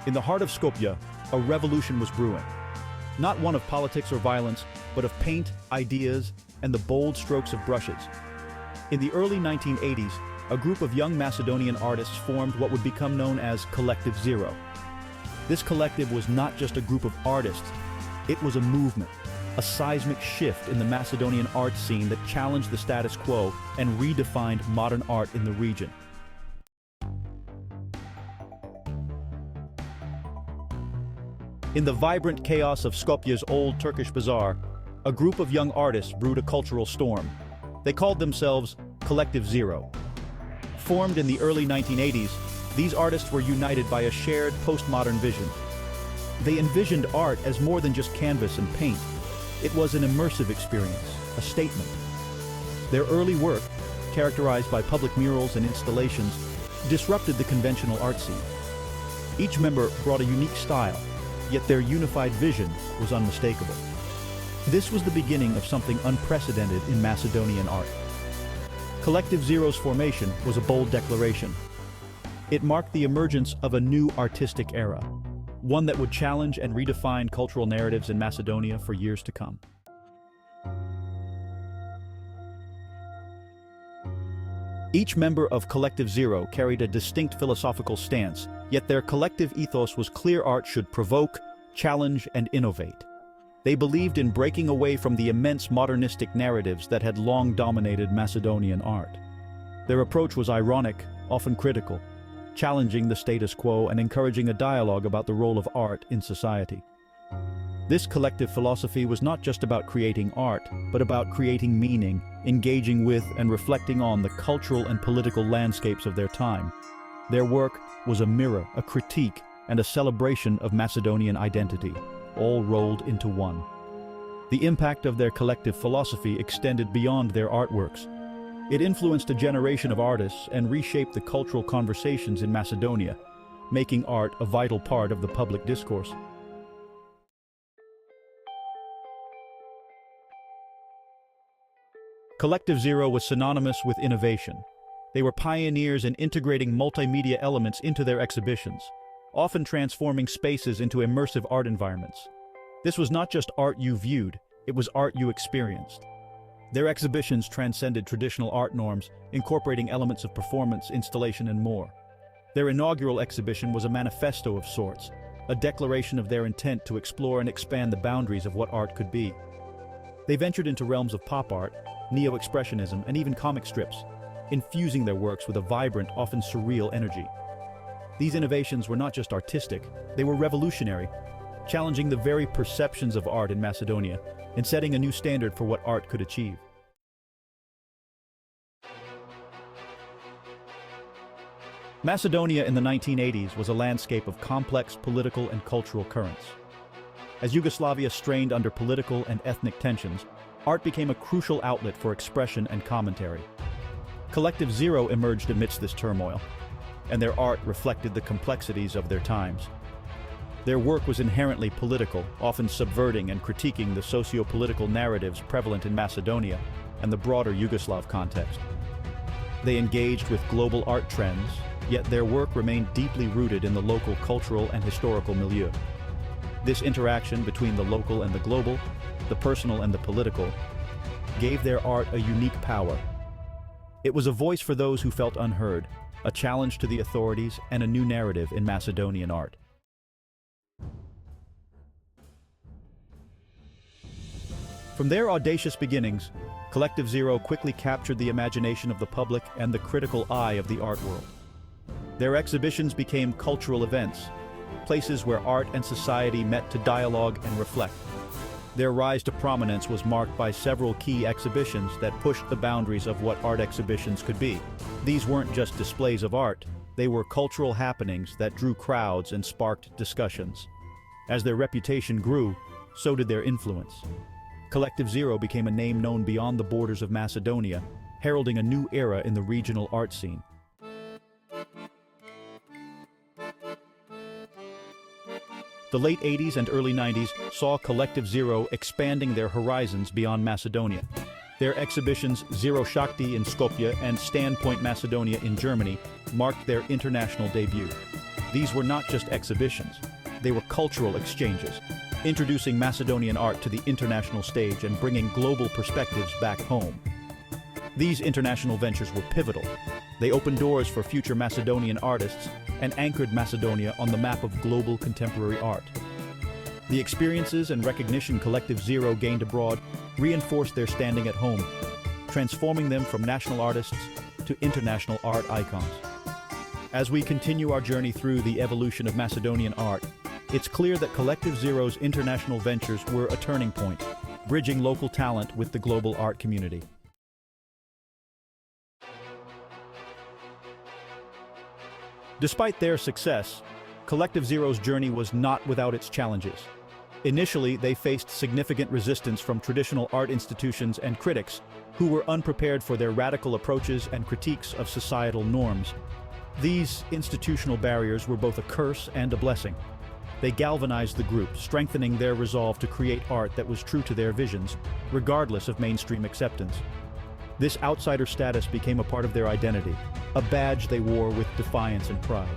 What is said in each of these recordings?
In the heart of Skopje, a revolution was brewing. Not one of politics or violence, but of paint, ideas, and the bold strokes of brushes. In the early 1980s, a group of young Macedonian artists formed what would become known as Collective Zero. This collective was not just a group of artists, it was a movement, a seismic shift in the Macedonian art scene that challenged the status quo and redefined modern art in the region. In the vibrant chaos of Skopje's old Turkish bazaar, a group of young artists brewed a cultural storm. They called themselves Collective Zero. Formed in the early 1980s, these artists were united by a shared postmodern vision. They envisioned art as more than just canvas and paint. It was an immersive experience, a statement. Their early work, characterized by public murals and installations, disrupted the conventional art scene. Each member brought a unique style, yet their unified vision was unmistakable. This was the beginning of something unprecedented in Macedonian art. Collective Zero's formation was a bold declaration. It marked the emergence of a new artistic era, one that would challenge and redefine cultural narratives in Macedonia for years to come. Each member of Collective Zero carried a distinct philosophical stance, yet their collective ethos was clear: art should provoke, challenge, and innovate. They believed in breaking away from the immense modernistic narratives that had long dominated Macedonian art. Their approach was ironic, often critical, challenging the status quo and encouraging a dialogue about the role of art in society. This collective philosophy was not just about creating art, but about creating meaning, engaging with and reflecting on the cultural and political landscapes of their time. Their work was a mirror, a critique, and a celebration of Macedonian identity, all rolled into one. The impact of their collective philosophy extended beyond their artworks. It influenced a generation of artists and reshaped the cultural conversations in Macedonia, making art a vital part of the public discourse. Collective Zero was synonymous with innovation. They were pioneers in integrating multimedia elements into their exhibitions, often transforming spaces into immersive art environments. This was not just art you viewed, it was art you experienced. Their exhibitions transcended traditional art norms, incorporating elements of performance, installation, and more. Their inaugural exhibition was a manifesto of sorts, a declaration of their intent to explore and expand the boundaries of what art could be. They ventured into realms of pop art, neo-expressionism, and even comic strips, infusing their works with a vibrant, often surreal energy. These innovations were not just artistic, they were revolutionary, challenging the very perceptions of art in Macedonia and setting a new standard for what art could achieve. Macedonia in the 1980s was a landscape of complex political and cultural currents. As Yugoslavia strained under political and ethnic tensions, art became a crucial outlet for expression and commentary. Collective Zero emerged amidst this turmoil, and their art reflected the complexities of their times. Their work was inherently political, often subverting and critiquing the socio-political narratives prevalent in Macedonia and the broader Yugoslav context. They engaged with global art trends, yet their work remained deeply rooted in the local cultural and historical milieu. This interaction between the local and the global, the personal and the political, gave their art a unique power. It was a voice for those who felt unheard, a challenge to the authorities, and a new narrative in Macedonian art. From their audacious beginnings, Collective Zero quickly captured the imagination of the public and the critical eye of the art world. Their exhibitions became cultural events, places where art and society met to dialogue and reflect. Their rise to prominence was marked by several key exhibitions that pushed the boundaries of what art exhibitions could be. These weren't just displays of art, they were cultural happenings that drew crowds and sparked discussions. As their reputation grew, so did their influence. Collective Zero became a name known beyond the borders of Macedonia, heralding a new era in the regional art scene. The late 80s and early 90s saw Collective Zero expanding their horizons beyond Macedonia. Their exhibitions Zero Shakti in Skopje and Standpoint Macedonia in Germany marked their international debut. These were not just exhibitions, they were cultural exchanges, introducing Macedonian art to the international stage and bringing global perspectives back home. These international ventures were pivotal. They opened doors for future Macedonian artists and anchored Macedonia on the map of global contemporary art. The experiences and recognition Collective Zero gained abroad reinforced their standing at home, transforming them from national artists to international art icons. As we continue our journey through the evolution of Macedonian art, it's clear that Collective Zero's international ventures were a turning point, bridging local talent with the global art community. Despite their success, Collective Zero's journey was not without its challenges. Initially, they faced significant resistance from traditional art institutions and critics who were unprepared for their radical approaches and critiques of societal norms. These institutional barriers were both a curse and a blessing. They galvanized the group, strengthening their resolve to create art that was true to their visions, regardless of mainstream acceptance. This outsider status became a part of their identity, a badge they wore with defiance and pride.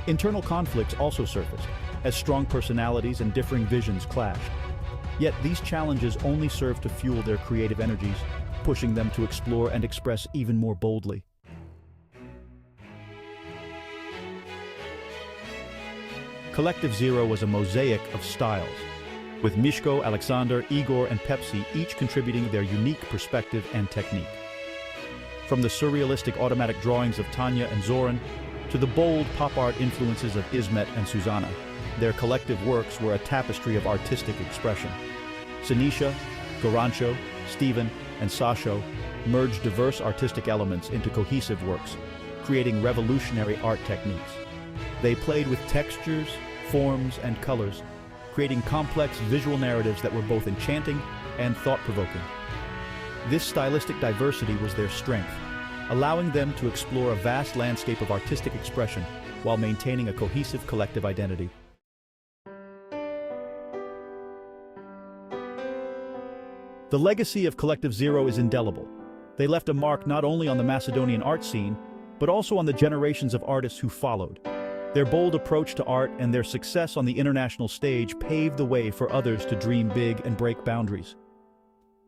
Internal conflicts also surfaced, as strong personalities and differing visions clashed. Yet these challenges only served to fuel their creative energies, pushing them to explore and express even more boldly. Collective Zero was a mosaic of styles, with Mishko, Alexander, Igor, and Pepsi each contributing their unique perspective and technique. From the surrealistic automatic drawings of Tanya and Zoran to the bold pop art influences of Ismet and Susanna, their collective works were a tapestry of artistic expression. Sinisha, Gorancho, Steven, and Sasho merged diverse artistic elements into cohesive works, creating revolutionary art techniques. They played with textures, forms, and colors, creating complex visual narratives that were both enchanting and thought-provoking. This stylistic diversity was their strength, allowing them to explore a vast landscape of artistic expression while maintaining a cohesive collective identity. The legacy of Collective Zero is indelible. They left a mark not only on the Macedonian art scene, but also on the generations of artists who followed. Their bold approach to art and their success on the international stage paved the way for others to dream big and break boundaries.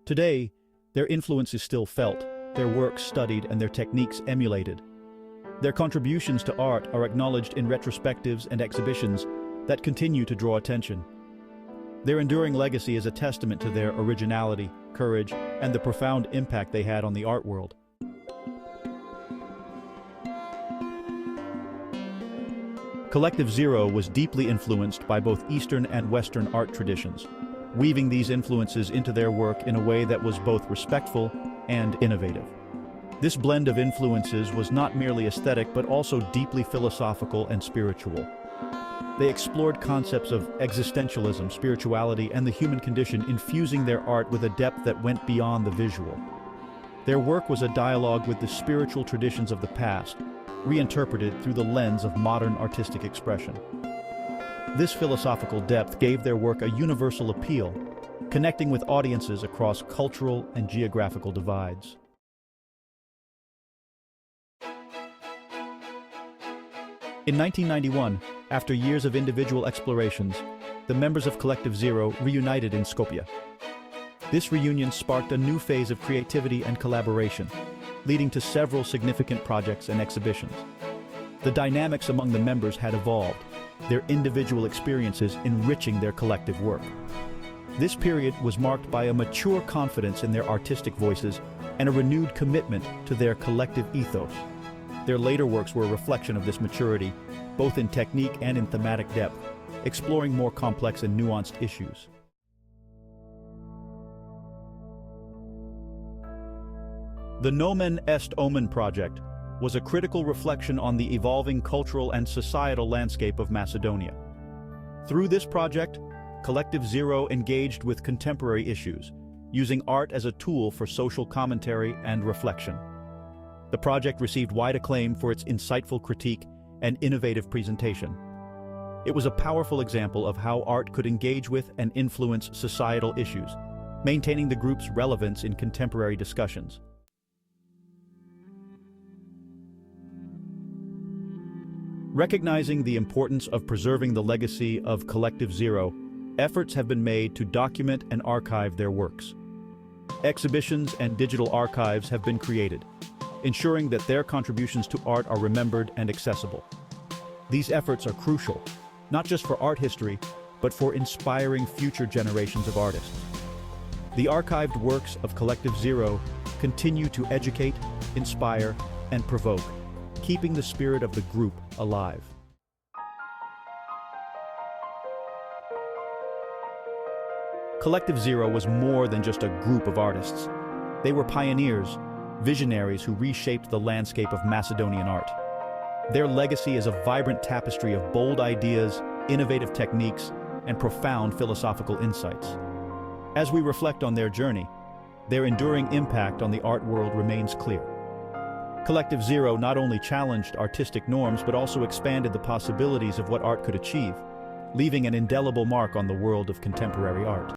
Today, their influence is still felt, their work studied, and their techniques emulated. Their contributions to art are acknowledged in retrospectives and exhibitions that continue to draw attention. Their enduring legacy is a testament to their originality, courage, and the profound impact they had on the art world. Collective Zero was deeply influenced by both Eastern and Western art traditions, weaving these influences into their work in a way that was both respectful and innovative. This blend of influences was not merely aesthetic but also deeply philosophical and spiritual. They explored concepts of existentialism, spirituality, and the human condition, infusing their art with a depth that went beyond the visual. Their work was a dialogue with the spiritual traditions of the past, reinterpreted through the lens of modern artistic expression. This philosophical depth gave their work a universal appeal, connecting with audiences across cultural and geographical divides. In 1991, after years of individual explorations, the members of Collective Zero reunited in Skopje. This reunion sparked a new phase of creativity and collaboration, leading to several significant projects and exhibitions. The dynamics among the members had evolved, their individual experiences enriching their collective work. This period was marked by a mature confidence in their artistic voices and a renewed commitment to their collective ethos. Their later works were a reflection of this maturity, both in technique and in thematic depth, exploring more complex and nuanced issues. The Nomen Est Omen project was a critical reflection on the evolving cultural and societal landscape of Macedonia. Through this project, Collective Zero engaged with contemporary issues, using art as a tool for social commentary and reflection. The project received wide acclaim for its insightful critique and innovative presentation. It was a powerful example of how art could engage with and influence societal issues, maintaining the group's relevance in contemporary discussions. Recognizing the importance of preserving the legacy of Collective Zero, efforts have been made to document and archive their works. Exhibitions and digital archives have been created, ensuring that their contributions to art are remembered and accessible. These efforts are crucial, not just for art history, but for inspiring future generations of artists. The archived works of Collective Zero continue to educate, inspire, and provoke, keeping the spirit of the group alive. Collective Zero was more than just a group of artists. They were pioneers, visionaries who reshaped the landscape of Macedonian art. Their legacy is a vibrant tapestry of bold ideas, innovative techniques, and profound philosophical insights. As we reflect on their journey, their enduring impact on the art world remains clear. Collective Zero not only challenged artistic norms but also expanded the possibilities of what art could achieve, leaving an indelible mark on the world of contemporary art.